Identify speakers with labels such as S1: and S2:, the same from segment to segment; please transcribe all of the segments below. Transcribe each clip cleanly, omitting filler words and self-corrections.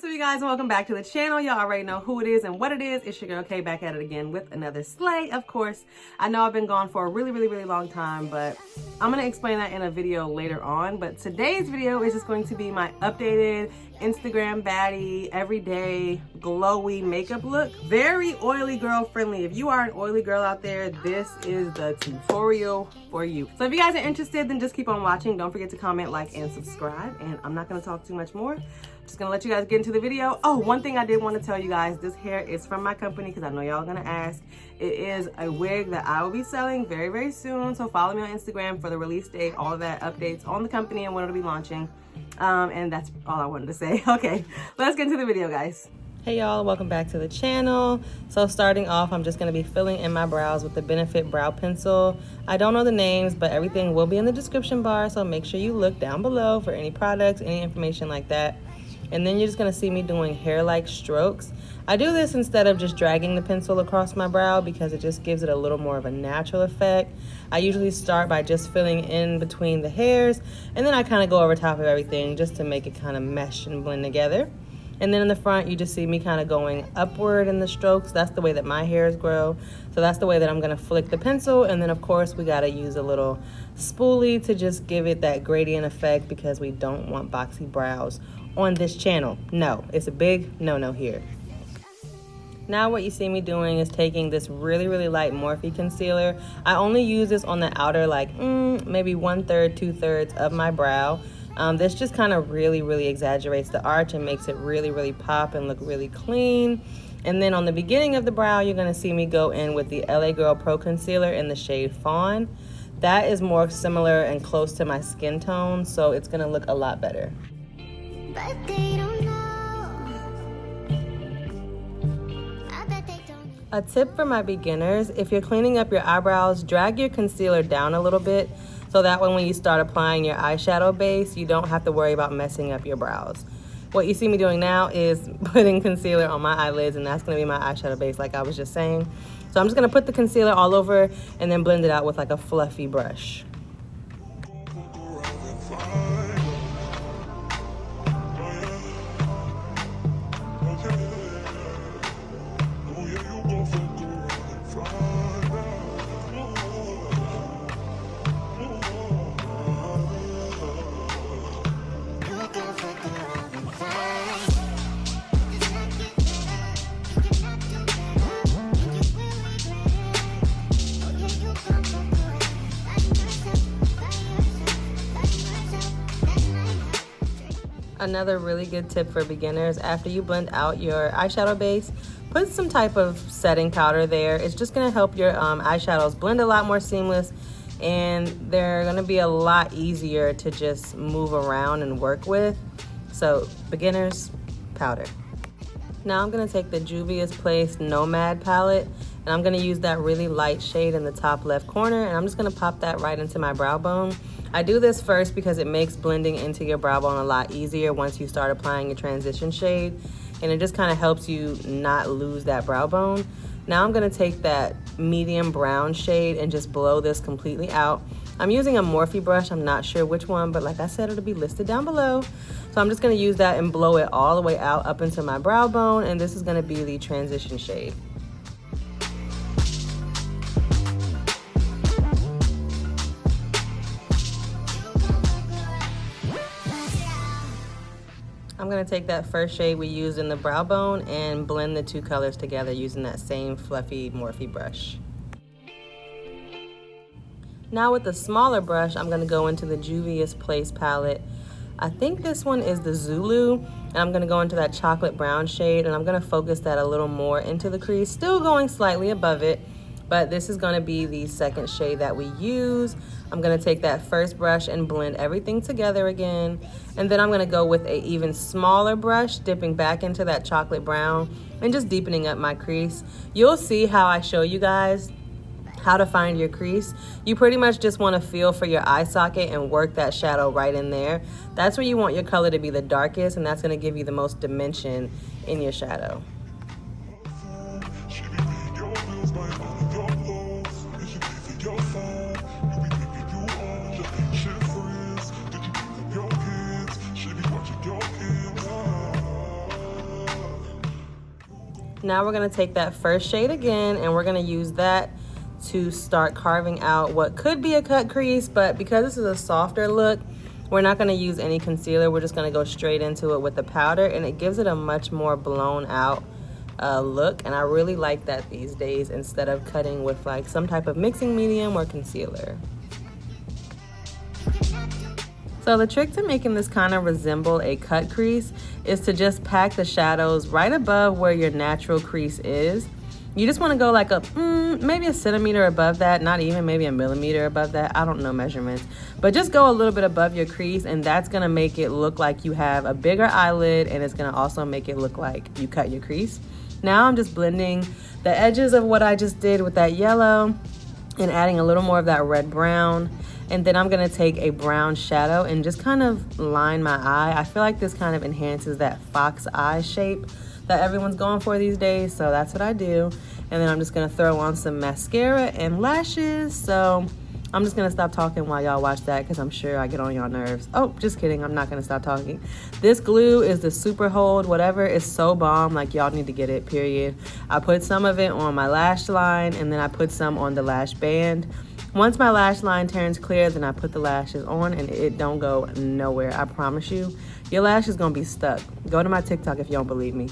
S1: What's up, you guys, and welcome back to the channel. Y'all already know who it is and what it is. It's your girl Kay back at it again with another slay, of course. I know I've been gone for a really long time, but I'm gonna explain that in a video later on. But today's video is just going to be my updated Instagram baddie, everyday glowy makeup look. Very oily girl friendly. If you are an oily girl out there, this is the tutorial for you. So if you guys are interested, then just keep on watching. Don't forget to comment, like, and subscribe. And I'm not gonna talk too much more. Just gonna let you guys get into the video. Oh, one thing I did want to tell you guys, this hair is from my company because I know y'all gonna ask. It is a wig that I will be selling very soon, so follow me on Instagram for the release date, all of that, updates on the company and when it'll be launching. And that's all I wanted to say. Okay, let's get into the video, guys. Hey y'all, welcome back to the channel. So starting off, I'm just gonna be filling in my brows with the Benefit brow pencil. I don't know the names, but everything will be in the description bar, so make sure you look down below for any products, any information like that. And then you're just gonna see me doing hair-like strokes. I do this instead of just dragging the pencil across my brow because it just gives it a little more of a natural effect. I usually start by just filling in between the hairs, and then I kind of go over top of everything just to make it kind of mesh and blend together. And then in the front, you just see me kind of going upward in the strokes. That's the way that my hairs grow. So that's the way that I'm gonna flick the pencil. And then of course, we gotta use a little spoolie to just give it that gradient effect because we don't want boxy brows on this channel. No, it's a big no-no here. Now what you see me doing is taking this really light Morphe concealer. I only use this on the outer, like maybe 1/3, 2/3 of my brow. This just kind of really exaggerates the arch and makes it really pop and look really clean. And then on the beginning of the brow, you're gonna see me go in with the LA Girl Pro Concealer in the shade Fawn. That is more similar and close to my skin tone, so it's gonna look a lot better. But they don't know. I bet they don't. A tip for my beginners, if you're cleaning up your eyebrows, drag your concealer down a little bit so that when you start applying your eyeshadow base, you don't have to worry about messing up your brows. What you see me doing now is putting concealer on my eyelids, and that's gonna be my eyeshadow base like I was just saying. So I'm just gonna put the concealer all over and then blend it out with like a fluffy brush. Another really good tip for beginners, after you blend out your eyeshadow base, put some type of setting powder there. It's just gonna help your eyeshadows blend a lot more seamless, and they're gonna be a lot easier to just move around and work with. So beginners, powder. Now I'm gonna take the Juvias Place Nomad palette, and I'm gonna use that really light shade in the top left corner, and I'm just gonna pop that right into my brow bone. I do this first because it makes blending into your brow bone a lot easier once you start applying your transition shade, and it just kind of helps you not lose that brow bone. Now I'm gonna take that medium brown shade and just blow this completely out. I'm using a Morphe brush, I'm not sure which one, but like I said, it'll be listed down below. So I'm just gonna use that and blow it all the way out up into my brow bone, and this is gonna be the transition shade. I'm gonna take that first shade we used in the brow bone and blend the two colors together using that same fluffy Morphe brush. Now with the smaller brush, I'm gonna go into the Juvias Place palette. I think this one is the Zulu, and I'm gonna go into that chocolate brown shade, and I'm gonna focus that a little more into the crease, still going slightly above it, but this is gonna be the second shade that we use. I'm gonna take that first brush and blend everything together again, and then I'm gonna go with an even smaller brush, dipping back into that chocolate brown and just deepening up my crease. You'll see how I show you guys how to find your crease. You pretty much just wanna feel for your eye socket and work that shadow right in there. That's where you want your color to be the darkest, and that's gonna give you the most dimension in your shadow. Now we're gonna take that first shade again, and we're gonna use that to start carving out what could be a cut crease, but because this is a softer look, we're not gonna use any concealer. We're just gonna go straight into it with the powder, and it gives it a much more blown out look, and I really like that these days instead of cutting with like some type of mixing medium or concealer. So the trick to making this kind of resemble a cut crease is to just pack the shadows right above where your natural crease is. You just want to go like a maybe a centimeter above that, not even, maybe a millimeter above that. I don't know measurements, but just go a little bit above your crease, and that's going to make it look like you have a bigger eyelid, and it's going to also make it look like you cut your crease. Now I'm just blending the edges of what I just did with that yellow and adding a little more of that red brown. And then I'm gonna take a brown shadow and just kind of line my eye. I feel like this kind of enhances that fox eye shape that everyone's going for these days, so that's what I do. And then I'm just gonna throw on some mascara and lashes. So I'm just gonna stop talking while y'all watch that, because I'm sure I get on y'all nerves. Oh, just kidding, I'm not gonna stop talking. This glue is the Super Hold, whatever. It's so bomb, like y'all need to get it, period. I put some of it on my lash line, and then I put some on the lash band. Once my lash line turns clear, then I put the lashes on, and it don't go nowhere, I promise you. Your lash is gonna be stuck. Go to my TikTok if you don't believe me.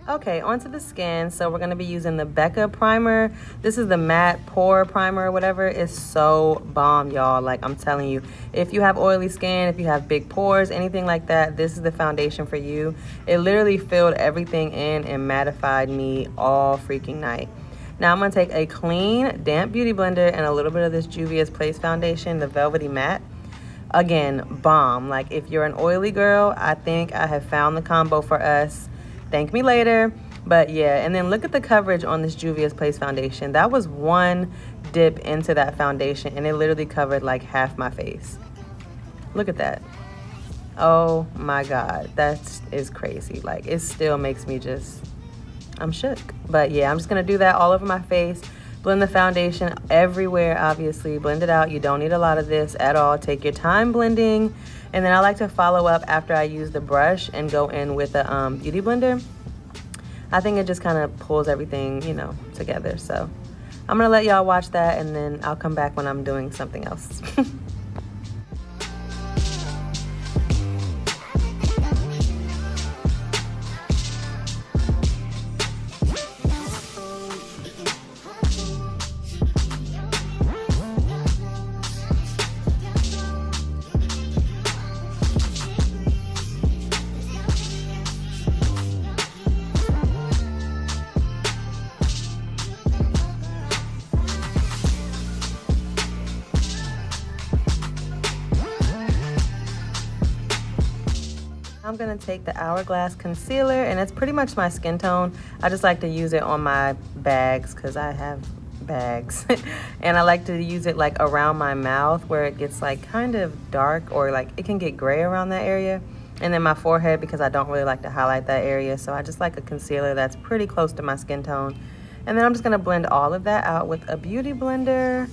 S1: Okay, onto the skin. So we're gonna be using the Becca primer. This is the matte pore primer or whatever. It's so bomb, y'all. Like, I'm telling you, if you have oily skin, if you have big pores, anything like that, this is the foundation for you. It literally filled everything in and mattified me all freaking night. Now I'm gonna take a clean, damp beauty blender and a little bit of this Juvias Place foundation, the Velvety Matte. Again, bomb. Like, if you're an oily girl, I think I have found the combo for us. Thank me later. But yeah, and then look at the coverage on this Juvias Place foundation. That was one dip into that foundation, and it literally covered like half my face. Look at that. Oh my God, that is crazy. Like, it still makes me just, I'm shook. But yeah, I'm just gonna do that all over my face. Blend the foundation everywhere, obviously. Blend it out. You don't need a lot of this at all. Take your time blending. And then I like to follow up after I use the brush and go in with a beauty blender. I think it just kind of pulls everything, you know, together. So I'm gonna let y'all watch that, and then I'll come back when I'm doing something else. I'm gonna take the Hourglass concealer, and it's pretty much my skin tone. I just like to use it on my bags because I have bags. And I like to use it like around my mouth where it gets like kind of dark, or like it can get gray around that area. And then my forehead, because I don't really like to highlight that area. So I just like a concealer that's pretty close to my skin tone. And then I'm just gonna blend all of that out with a beauty blender.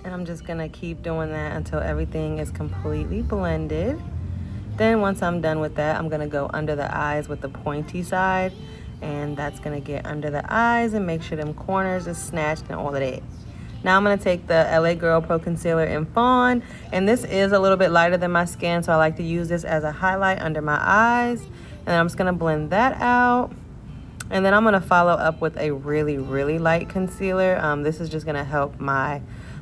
S1: And I'm just gonna keep doing that until everything is completely blended. Then once I'm done with that, I'm gonna go under the eyes with the pointy side, and that's gonna get under the eyes and make sure them corners are snatched and all of that. Now I'm gonna take the LA Girl Pro Concealer in Fawn, and this is a little bit lighter than my skin, so I like to use this as a highlight under my eyes. And then I'm just gonna blend that out. And then I'm gonna follow up with a really, really light concealer. This is just gonna help my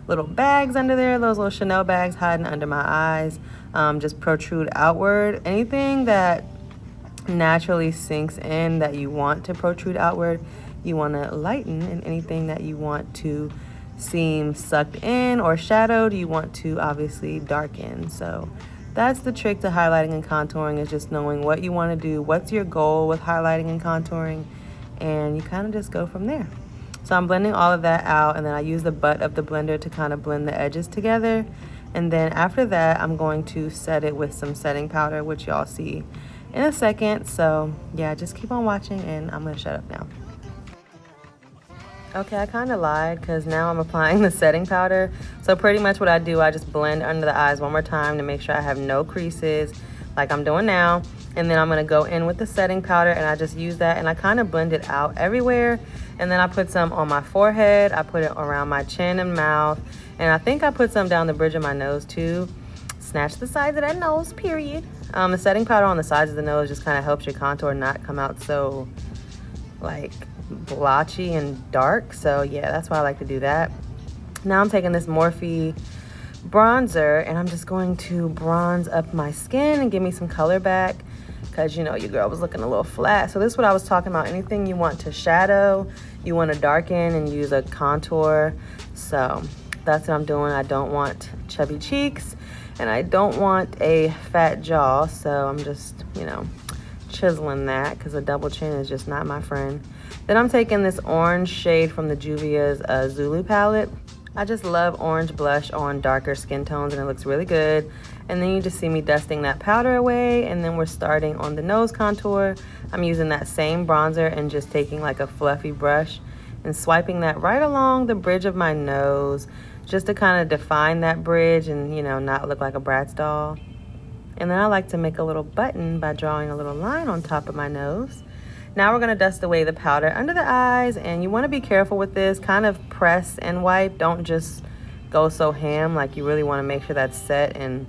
S1: little bags under there, those little Chanel bags hiding under my eyes, just protrude outward. Anything that naturally sinks in that you want to protrude outward, you want to lighten, and anything that you want to seem sucked in or shadowed, you want to obviously darken. So that's the trick to highlighting and contouring, is just knowing what you want to do, what's your goal with highlighting and contouring, and you kind of just go from there. So I'm blending all of that out, and then I use the butt of the blender to kind of blend the edges together. And then after that, I'm going to set it with some setting powder, which y'all see in a second. So yeah, just keep on watching, and I'm gonna shut up now. Okay, I kind of lied, because now I'm applying the setting powder. So pretty much what I do, I just blend under the eyes one more time to make sure I have no creases like I'm doing now. And then I'm gonna go in with the setting powder, and I just use that, and I kind of blend it out everywhere. And then I put some on my forehead, I put it around my chin and mouth, and I think I put some down the bridge of my nose too. Snatch the sides of that nose, period. The setting powder on the sides of the nose just kind of helps your contour not come out so like blotchy and dark. So yeah, that's why I like to do that. Now I'm taking this Morphe bronzer, and I'm just going to bronze up my skin and give me some color back, because you know your girl was looking a little flat. So this is what I was talking about. Anything you want to shadow, you want to darken and use a contour. So that's what I'm doing. I don't want chubby cheeks, and I don't want a fat jaw, so I'm just, you know, chiseling that, because a double chin is just not my friend. Then I'm taking this orange shade from the Juvias Zulu palette. I just love orange blush on darker skin tones, and it looks really good. And then you just see me dusting that powder away, and then we're starting on the nose contour. I'm using that same bronzer and just taking like a fluffy brush and swiping that right along the bridge of my nose, just to kind of define that bridge and, you know, not look like a Bratz doll. And then I like to make a little button by drawing a little line on top of my nose. Now we're gonna dust away the powder under the eyes, and you wanna be careful with this. Kind of press and wipe. Don't just go so ham. Like, you really wanna make sure that's set and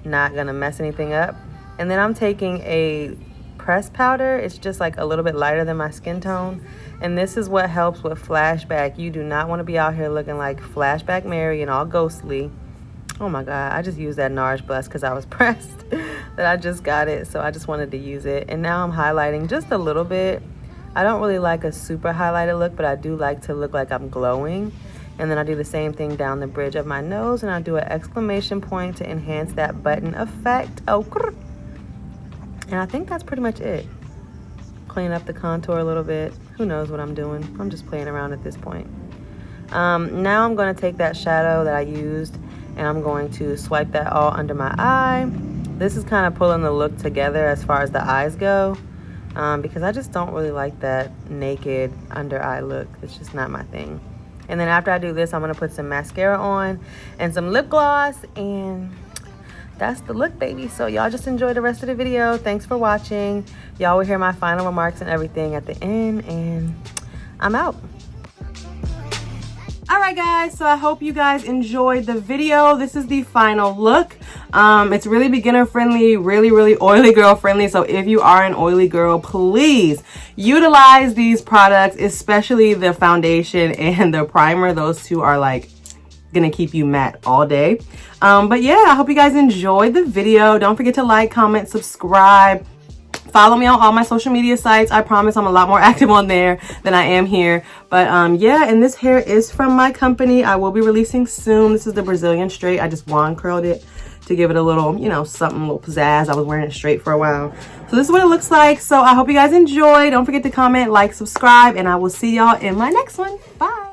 S1: not gonna mess anything up. And then I'm taking a pressed powder. It's just like a little bit lighter than my skin tone. And this is what helps with Flashback. You do not wanna be out here looking like Flashback Mary and all ghostly. Oh my God, I just used that NARS blush because I was pressed that I just got it, so I just wanted to use it. And now I'm highlighting just a little bit. I don't really like a super highlighted look, but I do like to look like I'm glowing. And then I do the same thing down the bridge of my nose, and I do an exclamation point to enhance that button effect. Oh, and I think that's pretty much it. Clean up the contour a little bit. Who knows what I'm doing? I'm just playing around at this point. Now I'm going to take that shadow that I used, and I'm going to swipe that all under my eye. This is kind of pulling the look together as far as the eyes go, because I just don't really like that naked under eye look. It's just not my thing. And then after I do this, I'm gonna put some mascara on and some lip gloss, and that's the look, baby. So y'all just enjoy the rest of the video. Thanks for watching. Y'all will hear my final remarks and everything at the end, and I'm out. Alright guys, so I hope you guys enjoyed the video. This is the final look. It's really beginner friendly, really oily girl friendly. So if you are an oily girl, please utilize these products, especially the foundation and the primer. Those two are like gonna keep you matte all day. But yeah, I hope you guys enjoyed the video. Don't forget to like, comment, subscribe. Follow me on all my social media sites. I promise I'm a lot more active on there than I am here. But yeah, and this hair is from my company. I will be releasing soon. This is the Brazilian straight. I just wand curled it to give it a little, you know, something, a little pizzazz. I was wearing it straight for a while. So this is what it looks like. So I hope you guys enjoy. Don't forget to comment, like, subscribe, and I will see y'all in my next one. Bye.